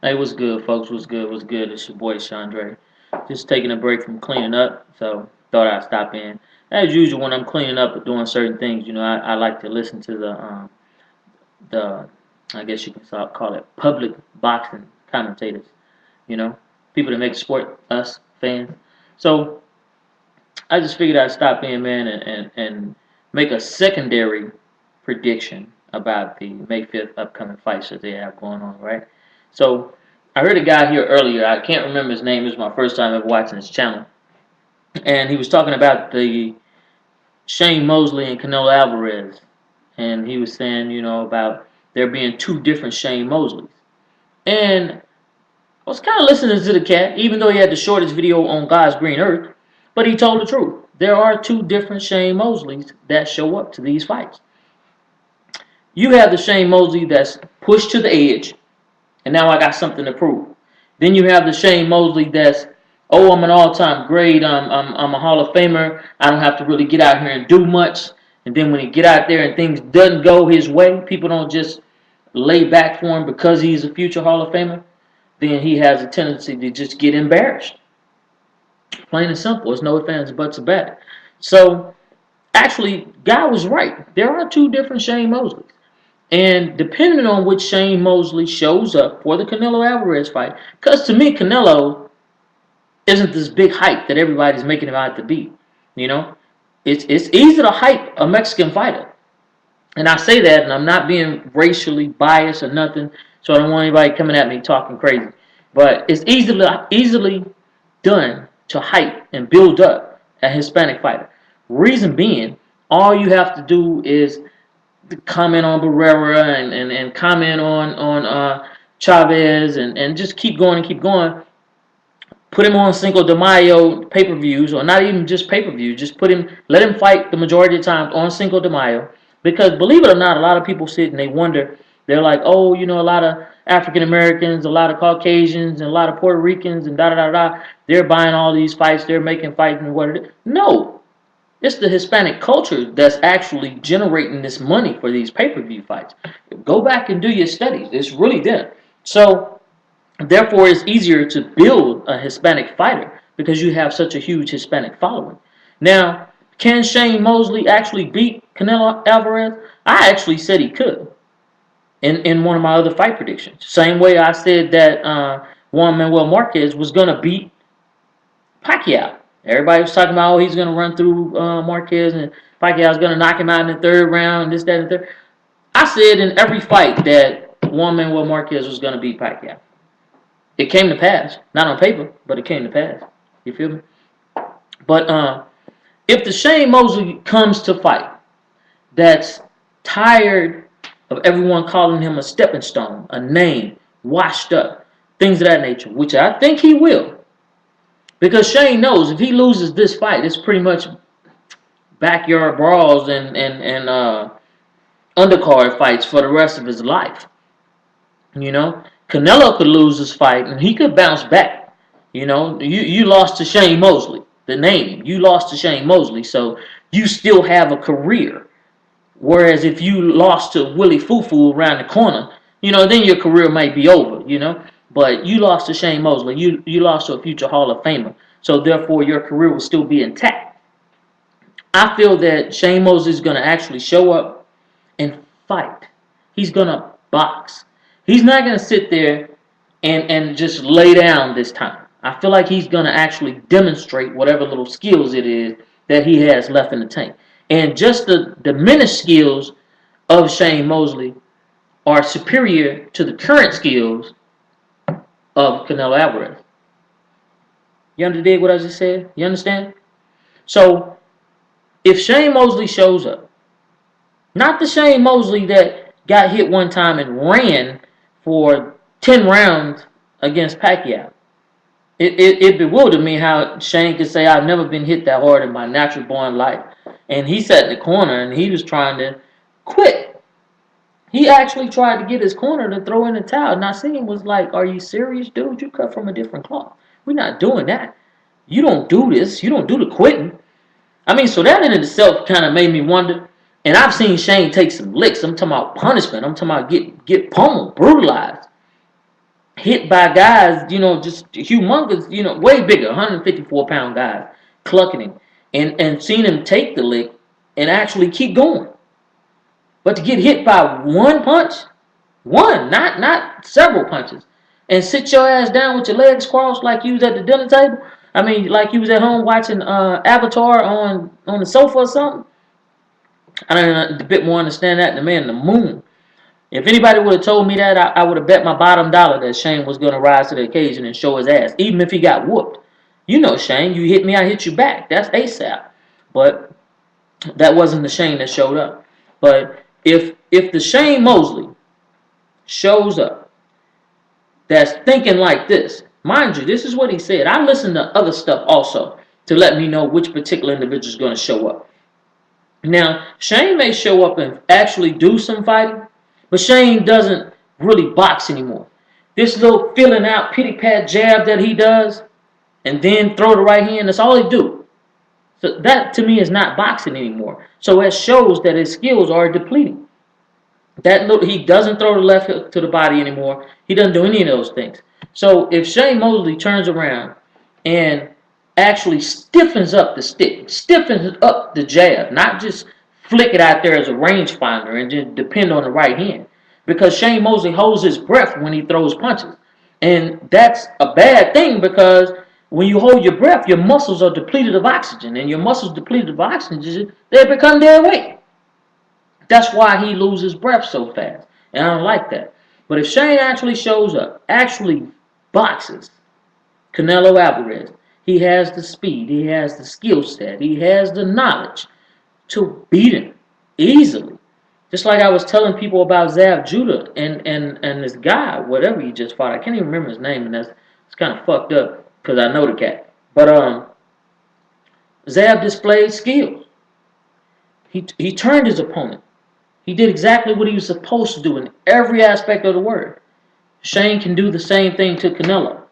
Hey, what's good, folks? What's good? What's good? It's your boy Chandre. Just taking a break from cleaning up, so thought I'd stop in. As usual, when I'm cleaning up or doing certain things, I like to listen to the I guess you can call it public boxing commentators. You know, people that make sport, us fans. So I just figured I'd stop in, man, and make a secondary prediction about the May 5th upcoming fights that they have going on, right? So I heard a guy here earlier. I can't remember his name. It was my first time ever watching his channel, and he was talking about the Shane Mosley and Canelo Alvarez, and he was saying, about there being two different Shane Mosleys. And I was kind of listening to the cat, even though he had the shortest video on God's green earth, but he told the truth. There are two different Shane Mosleys that show up to these fights. You have the Shane Mosley that's pushed to the edge, and now I got something to prove. Then you have the Shane Mosley that's, oh, I'm an all-time great. I'm a Hall of Famer. I don't have to really get out here and do much. And then when he get out there and things doesn't go his way, people don't just lay back for him because he's a future Hall of Famer. Then he has a tendency to just get embarrassed. Plain and simple. It's no ifs, ands, buts about it. So actually, guy was right. There are two different Shane Mosleys. And depending on which Shane Mosley shows up for the Canelo Alvarez fight, because to me, Canelo isn't this big hype that everybody's making him out to be. You know, it's easy to hype a Mexican fighter, and I say that, and I'm not being racially biased or nothing, so I don't want anybody coming at me talking crazy. But it's easily done to hype and build up a Hispanic fighter. Reason being, all you have to do is comment on Barrera and comment on Chavez and just keep going and keep going. Put him on Cinco de Mayo pay-per-views, or not even just pay-per-views. Just let him fight the majority of the time on Cinco de Mayo. Because believe it or not, a lot of people sit and they wonder. They're like, oh, a lot of African Americans, a lot of Caucasians, and a lot of Puerto Ricans, and da da da da. They're buying all these fights. They're making fights and what it is. No, it's the Hispanic culture that's actually generating this money for these pay-per-view fights. Go back and do your studies. It's really there. So, therefore, it's easier to build a Hispanic fighter because you have such a huge Hispanic following. Now, can Shane Mosley actually beat Canelo Alvarez? I actually said he could in one of my other fight predictions. Same way I said that Juan Manuel Marquez was going to beat Pacquiao. Everybody was talking about, oh, he's going to run through Marquez and Pacquiao's going to knock him out in the third round, this, that, and the third. I said in every fight that Juan Manuel Marquez was going to beat Pacquiao. It came to pass. Not on paper, but it came to pass. You feel me? But if the Shane Mosley comes to fight that's tired of everyone calling him a stepping stone, a name, washed up, things of that nature, which I think he will. Because Shane knows if he loses this fight, it's pretty much backyard brawls and undercard fights for the rest of his life. Canelo could lose this fight and he could bounce back. You lost to Shane Mosley, the name. You lost to Shane Mosley, so you still have a career. Whereas if you lost to Willie Fufu around the corner, then your career might be over, But you lost to Shane Mosley. You lost to a future Hall of Famer. So therefore your career will still be intact. I feel that Shane Mosley is going to actually show up and fight. He's going to box. He's not going to sit there and just lay down this time. I feel like he's going to actually demonstrate whatever little skills it is that he has left in the tank. And just the diminished skills of Shane Mosley are superior to the current skills of Canelo Alvarez. You understand what I just said? You understand? So, if Shane Mosley shows up, not the Shane Mosley that got hit one time and ran for 10 rounds against Pacquiao. It bewildered me how Shane could say, I've never been hit that hard in my natural born life. And he sat in the corner and he was trying to quit. He actually tried to get his corner to throw in the towel. Nassim was like, are you serious, dude? You cut from a different cloth. We're not doing that. You don't do this. You don't do the quitting. I mean, so that in itself kind of made me wonder, And I've seen Shane take some licks. I'm talking about punishment. I'm talking about get pummeled, brutalized, hit by guys, just humongous, way bigger, 154-pound guys, clucking him, and seen him take the lick and actually keep going. But to get hit by one punch, one, not several punches, and sit your ass down with your legs crossed like you was at the dinner table. I mean, like you was at home watching Avatar on the sofa or something. I don't know, a bit more understand that. The man in the moon. If anybody would have told me that, I would have bet my bottom dollar that Shane was going to rise to the occasion and show his ass, even if he got whooped. You know, Shane, you hit me, I hit you back. That's ASAP. But that wasn't the Shane that showed up. But if the Shane Mosley shows up that's thinking like this, mind you, this is what he said. I listened to other stuff also to let me know which particular individual is going to show up. Now, Shane may show up and actually do some fighting, but Shane doesn't really box anymore. This little filling out pity pat jab that he does, and then throw the right hand, that's all he do. So that to me is not boxing anymore. So it shows that his skills are depleting. He doesn't throw the left hook to the body anymore. He doesn't do any of those things. So if Shane Mosley turns around and actually stiffens up the stick, stiffens up the jab, not just flick it out there as a rangefinder and just depend on the right hand. Because Shane Mosley holds his breath when he throws punches. And that's a bad thing because when you hold your breath, your muscles are depleted of oxygen. And your muscles depleted of oxygen, they become dead weight. That's why he loses breath so fast. And I don't like that. But if Shane actually shows up, actually boxes Canelo Alverez, he has the speed, he has the skill set, he has the knowledge to beat him easily. Just like I was telling people about Zav Judah and this guy, whatever he just fought. I can't even remember his name, and it's kind of fucked up because I know the cat. But Zav displayed skills. He turned his opponent. He did exactly what he was supposed to do in every aspect of the word. Shane can do the same thing to Canelo.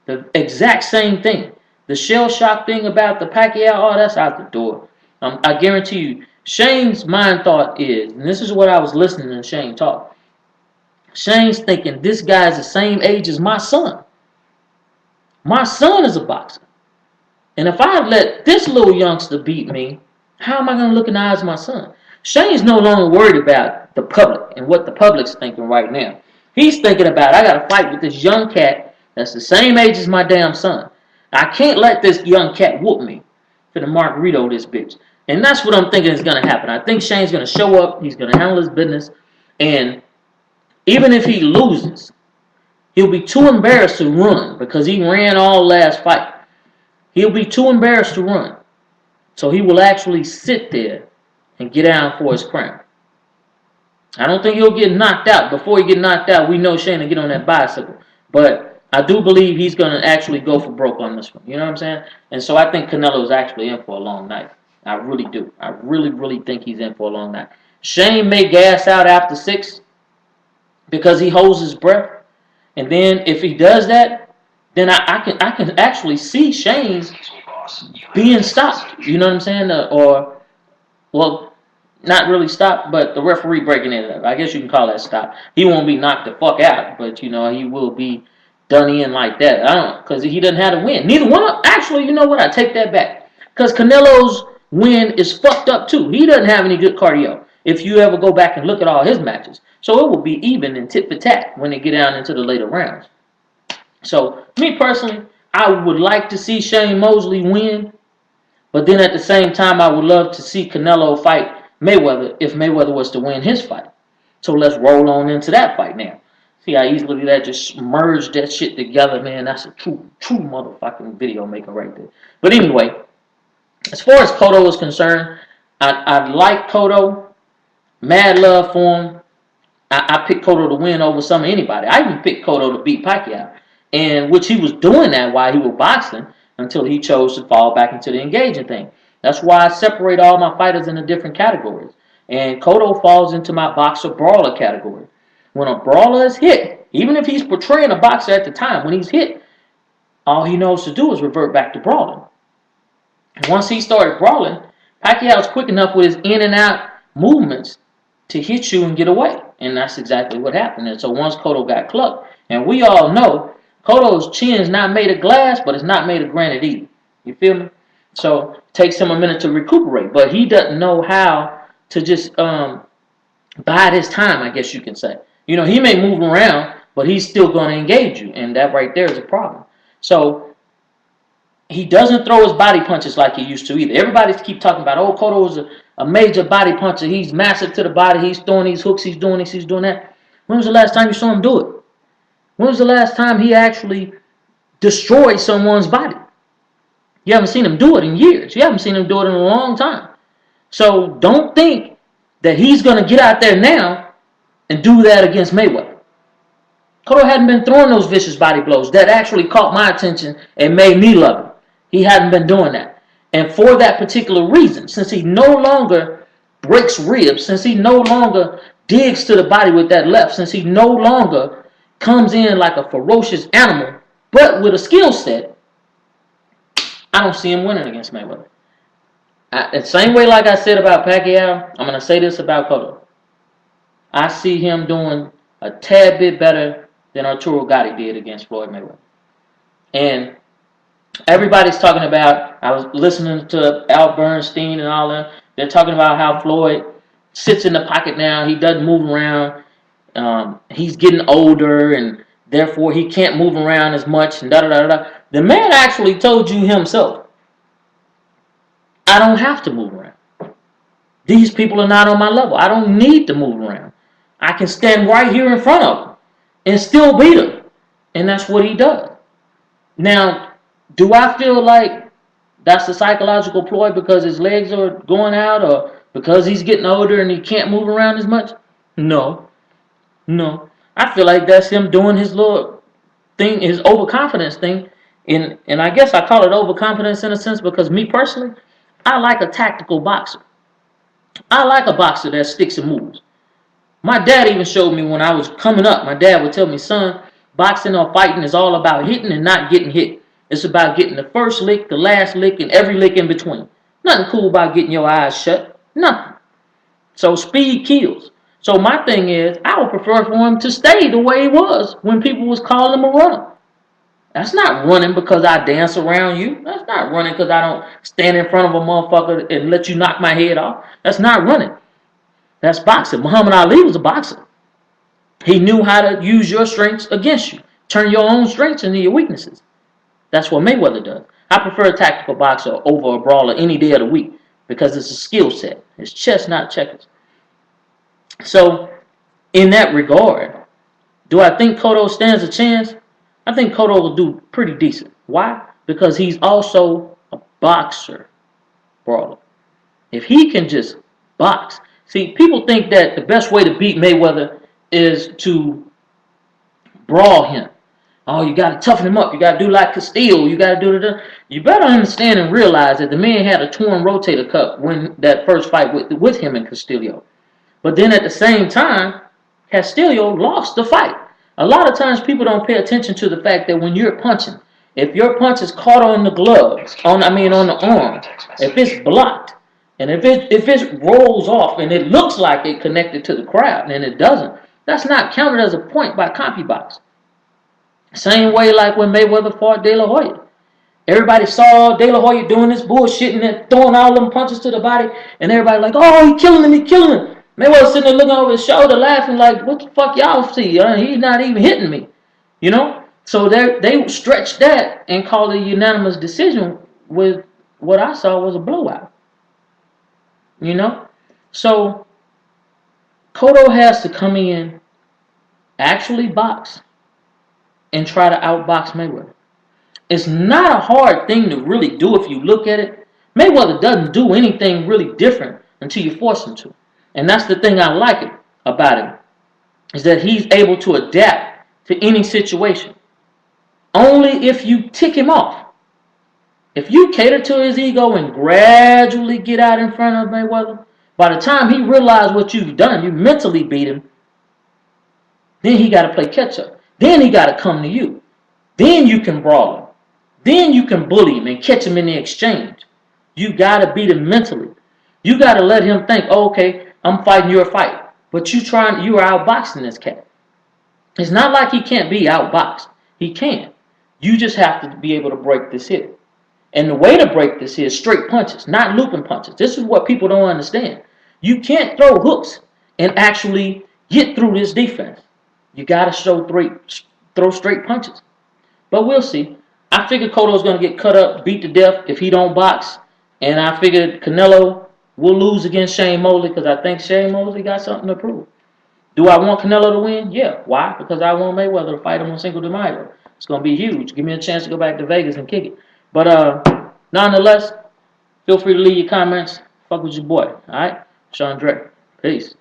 The exact same thing. The shell shock thing about the Pacquiao, that's out the door. I guarantee you, Shane's mind thought is, and this is what I was listening to Shane talk. Shane's thinking, this guy's the same age as my son. My son is a boxer. And if I let this little youngster beat me, how am I going to look in the eyes of my son? Shane's no longer worried about the public and what the public's thinking right now. He's thinking about, I got to fight with this young cat that's the same age as my damn son. I can't let this young cat whoop me. Finna Margarito this bitch. And that's what I'm thinking is going to happen. I think Shane's going to show up. He's going to handle his business. And even if he loses, he'll be too embarrassed to run because he ran all last fight. He'll be too embarrassed to run. So he will actually sit there and get down for his crown. I don't think he'll get knocked out. Before he get knocked out, we know Shane will get on that bicycle. But I do believe he's going to actually go for broke on this one. You know what I'm saying? And so I think Canelo's actually in for a long night. I really do. I really, really think he's in for a long night. Shane may gas out after 6 because he holds his breath. And then if he does that, then I can actually see Shane being stopped. You know what I'm saying? Well, not really stopped, but the referee breaking it up. I guess you can call that stop. He won't be knocked the fuck out, but, he will be done in like that. I don't know, because he doesn't have to win. Neither one of them. Actually, you know what? I take that back. Because Canelo's win is fucked up, too. He doesn't have any good cardio if you ever go back and look at all his matches. So it will be even and tit for tat when they get down into the later rounds. So, me personally, I would like to see Shane Mosley win. But then at the same time, I would love to see Canelo fight Mayweather if Mayweather was to win his fight. So let's roll on into that fight now. See how easily that just merged that shit together, man. That's a true motherfucking video maker right there. But anyway, as far as Cotto is concerned, I like Cotto. Mad love for him. I picked Cotto to win over some of anybody. I even picked Cotto to beat Pacquiao. And which he was doing that while he was boxing until he chose to fall back into the engaging thing. That's why I separate all my fighters into different categories. And Cotto falls into my boxer-brawler category. When a brawler is hit, even if he's portraying a boxer at the time, when he's hit, all he knows to do is revert back to brawling. Once he started brawling, Pacquiao's quick enough with his in and out movements to hit you and get away. And that's exactly what happened. And so once Cotto got clucked, and we all know Cotto's chin is not made of glass, but it's not made of granite either. You feel me? So it takes him a minute to recuperate, but he doesn't know how to just bide his time, I guess you can say. You know, he may move around, but he's still going to engage you, and that right there is a problem. So he doesn't throw his body punches like he used to either. Everybody keep talking about, oh, Cotto is a major body puncher. He's massive to the body. He's throwing these hooks. He's doing this. He's doing that. When was the last time you saw him do it? When was the last time he actually destroyed someone's body? You haven't seen him do it in years. You haven't seen him do it in a long time. So don't think that he's going to get out there now and do that against Mayweather. Cotto hadn't been throwing those vicious body blows that actually caught my attention and made me love him. He hadn't been doing that. And for that particular reason, since he no longer breaks ribs, since he no longer digs to the body with that left, since he no longer comes in like a ferocious animal, but with a skill set, I don't see him winning against Mayweather. The same way like I said about Pacquiao, I'm going to say this about Cotto. I see him doing a tad bit better than Arturo Gatti did against Floyd Mayweather. And everybody's talking about, I was listening to Al Bernstein and all that, they're talking about how Floyd sits in the pocket now, he doesn't move around, he's getting older and therefore he can't move around as much and da-da-da-da. The man actually told you himself, I don't have to move around. These people are not on my level. I don't need to move around. I can stand right here in front of them and still beat them. And that's what he does. Now, do I feel like that's a psychological ploy because his legs are going out or because he's getting older and he can't move around as much? No. I feel like that's him doing his little thing, his overconfidence thing. And I guess I call it overconfidence in a sense because me personally, I like a tactical boxer. I like a boxer that sticks and moves. My dad even showed me when I was coming up, my dad would tell me, son, boxing or fighting is all about hitting and not getting hit. It's about getting the first lick, the last lick, and every lick in between. Nothing cool about getting your eyes shut. Nothing. So speed kills. So my thing is, I would prefer for him to stay the way he was when people was calling him a runner. That's not running because I dance around you. That's not running because I don't stand in front of a motherfucker and let you knock my head off. That's not running. That's boxing. Muhammad Ali was a boxer. He knew how to use your strengths against you. Turn your own strengths into your weaknesses. That's what Mayweather does. I prefer a tactical boxer over a brawler any day of the week because it's a skill set. It's chess, not checkers. So, in that regard, do I think Cotto stands a chance? I think Cotto will do pretty decent. Why? Because he's also a boxer, brawler. If he can just box. See, people think that the best way to beat Mayweather is to brawl him. Oh, you got to toughen him up. You got to do like Castillo. You got to do the. You better understand and realize that the man had a torn rotator cuff when that first fight with him and Castillo. But then at the same time, Castillo lost the fight. A lot of times people don't pay attention to the fact that when you're punching, if your punch is caught on the gloves, on the arm, if it's blocked, and if it rolls off and it looks like it connected to the crowd and it doesn't, that's not counted as a point by CompuBox. Same way like when Mayweather fought De La Hoya. Everybody saw De La Hoya doing this bullshit and throwing all them punches to the body, and everybody like, oh, he killing him. Mayweather sitting there looking over his shoulder, laughing like, what the fuck y'all see? He's not even hitting me, you know? So they stretched that and called it a unanimous decision with what I saw was a blowout, you know? So Cotto has to come in, actually box, and try to outbox Mayweather. It's not a hard thing to really do if you look at it. Mayweather doesn't do anything really different until you force him to. And that's the thing I like about him, is that he's able to adapt to any situation. Only if you tick him off. If you cater to his ego and gradually get out in front of Mayweather, by the time he realizes what you've done, you mentally beat him, then he got to play catch up. Then he got to come to you. Then you can brawl him. Then you can bully him and catch him in the exchange. You got to beat him mentally. You got to let him think, oh, okay, I'm fighting your fight. But you are outboxing this cat. It's not like he can't be outboxed. He can. You just have to be able to break this hit. And the way to break this is straight punches, not looping punches. This is what people don't understand. You can't throw hooks and actually get through this defense. You got to throw straight punches. But we'll see. I figured Cotto's going to get cut up, beat to death if he don't box. And I figured Canelo will lose against Shane Mosley because I think Shane Mosley got something to prove. Do I want Canelo to win? Yeah. Why? Because I want Mayweather to fight him on Cinco de Mayo. It's going to be huge. Give me a chance to go back to Vegas and kick it. But nonetheless, feel free to leave your comments. Fuck with your boy. All right? Sean Drake. Peace.